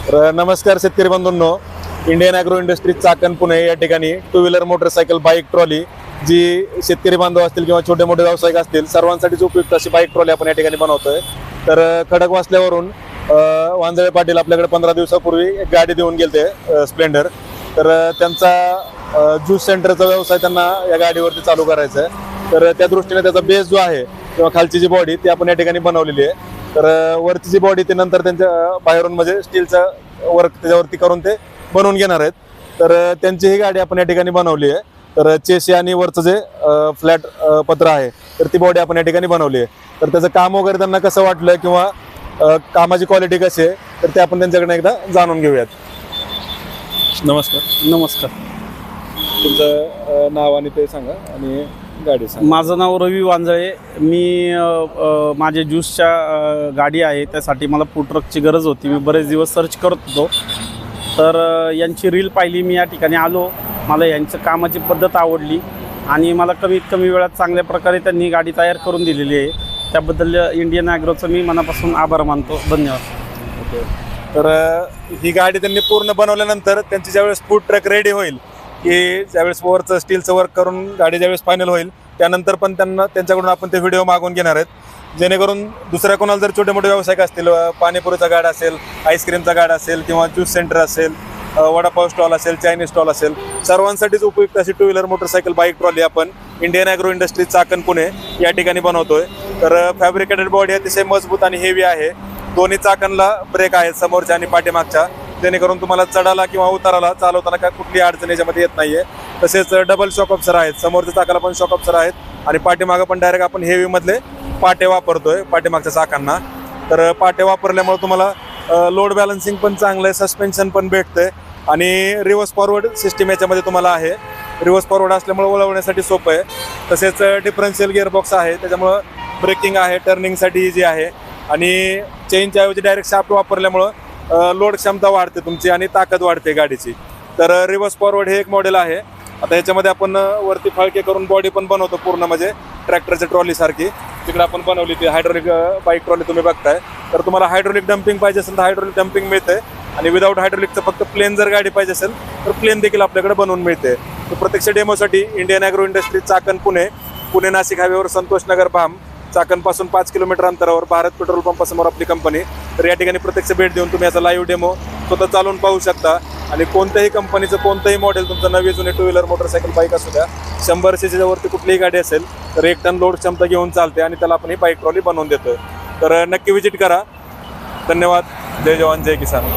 तर नमस्कार शेतकरी बंधूंनो, Indian agro industries Chakan Pune या ठिकाणी two wheeler motorcycle bike trolley जी शेतकरी बांधव असतील किंवा छोटे मोठे व्यावसायिक असतील सर्वांसाठीच उपयुक्त अशी बाईक ट्रॉली आपण या ठिकाणी बनवतोय। तर खडकवासल्यावरून वांजळे पाटील आपल्याकडे 15 दिवसापूर्वी एक गाडी देऊन गेलते स्प्लेंडर। तर त्यांचा ज्यूस सेंटरचा व्यवसाय त्यांना या गाडीवरती चालू करायचा आहे। तर त्या दृष्टीने त्याचा बेस जो आहे किंवा खालची जी बॉडी ती आपण या ठिकाणी बनवलेली आहे। तर वरची जी बॉडी ते नंतर त्यांच्या बाहेरून म्हणजे स्टीलचं वर्क त्याच्यावरती करून ते बनवून घेणार आहेत। तर त्यांची ही गाडी आपण या ठिकाणी बनवली आहे। तर चेसी आणि वरचं जे फ्लॅट पत्र आहे तर ती बॉडी आपण या ठिकाणी बनवली आहे। तर त्याचं काम वगैरे त्यांना कसं वाटलं किंवा कामाची क्वालिटी कशी आहे तर ते आपण त्यांच्याकडनं एकदा जाणून घेऊयात। नमस्कार। नमस्कार, तुमचं नाव आणि ते सांगा आणि गाडी सांगा। माझं नाव रवी वांजळे। मी माझ्या ज्यूसच्या गाडी आहे त्यासाठी मला फूड ट्रकची गरज होती। मी बरेच दिवस सर्च करत होतो, तर यांची रील पाहिली, मी या ठिकाणी आलो। मला यांचं कामाची पद्धत आवडली आणि मला कमीत कमी वेळात चांगल्या प्रकारे त्यांनी गाडी तयार करून दिलेली आहे। त्याबद्दल इंडियन ॲग्रोचं मी मनापासून आभार मानतो। धन्यवाद। तर ही गाडी त्यांनी पूर्ण बनवल्यानंतर त्यांची ज्यावेळेस फूड ट्रक रेडी होईल की ज्यावेळेस वरचं स्टीलचं वर्क करून गाडी ज्यावेळेस फायनल होईल त्यानंतर पण त्यांच्याकडून आपण ते व्हिडिओ मागवून घेणार आहेत, जेणेकरून दुसऱ्या कोणाला जर छोटे मोठे व्यावसायिक असतील, पाणीपुरीचा गाडा असेल, आईस्क्रीमचा गाडा असेल किंवा ज्यूस सेंटर असेल, वडापाव स्टॉल असेल, चायनीज स्टॉल असेल, सर्वांसाठीच उपयुक्त अशी two wheeler motorcycle bike trolley आपण Indian agro industries Chakan Pune या ठिकाणी बनवतोय। तर फॅब्रिकेटेड बॉडी अतिशय मजबूत आणि हेवी आहे। दोन्ही चाकणला ब्रेक आहेत, समोरच्या आणि पाठीमागच्या, जेणेकरून तुम्हाला चढाला किंवा उताराला चालवताना काय कुठली अडचण याच्यामध्ये येत नाहीये। तसेच डबल शॉक ऑब्सर आहेत, समोरच्या चाकाला पण शॉक ऑब्सर आहेत आणि पाठीमागं पण डायरेक्ट आपण हेवी मधले पाटे वापरतोय पाठीमागच्या चाकांना। तर पाटे वापरल्यामुळे तुम्हाला लोड बॅलन्सिंग पण चांगलं आहे, सस्पेन्शन पण भेटतंय आणि रिव्हर्स फॉरवर्ड सिस्टीम याच्यामध्ये तुम्हाला आहे। रिव्हर्स फॉरवर्ड असल्यामुळे वळवण्यासाठी सोपं आहे। तसेच डिफरन्शियल गिअरबॉक्स आहे, त्याच्यामुळं ब्रेकिंग आहे, टर्निंगसाठी इझी आहे आणि चेनच्या ऐवजी डायरेक्ट शाफ्ट वापरल्यामुळं लोड क्षमता वाढते तुमची आणि ताकद वाढते गाडीची। तर रिव्हर्स फॉरवर्ड हे एक मॉडेल आहे। आता याच्यामध्ये आपण वरती फाळके करून बॉडी पण बनवतो पूर्ण, म्हणजे ट्रॅक्टरच्या ट्रॉली सारखी तिकडे आपण बनवली ती हायड्रोलिक बाईक ट्रॉली तुम्ही बघताय। तर तुम्हाला हायड्रोलिक डम्पिंग पाहिजे असेल तर हायड्रोलिक डम्पिंग मिळते आणि विदाऊट हायड्रोलिकचं फक्त प्लेन जर गाडी पाहिजे असेल तर प्लेन देखील आपल्याकडे बनवून मिळते। तर प्रत्यक्ष डेमोसाठी Indian agro industries Chakan Pune नाशिक हायवेवर संतोष नगर भाम चाकणपासून 5 किलोमीटर अंतरावर भारत पेट्रोल पंपासमोर आपली कंपनी। तर या ठिकाणी प्रत्यक्ष भेट देऊन तुम्ही याचा लाईव्ह डेमो स्वतः चालवून पाहू शकता आणि कोणत्याही कंपनीचं कोणतंही मॉडेल तुमचं नवी जुने टू व्हीलर मोटरसायकल बाईक असू द्या, 100 सीसीच्या वरती कुठलीही गाडी असेल तर 1 टन लोड क्षमता घेऊन चालते आणि त्याला आपण ही बाईक ट्रॉली बनवून देतोय। तर नक्की विजिट करा। धन्यवाद। जय जवान जय किसान।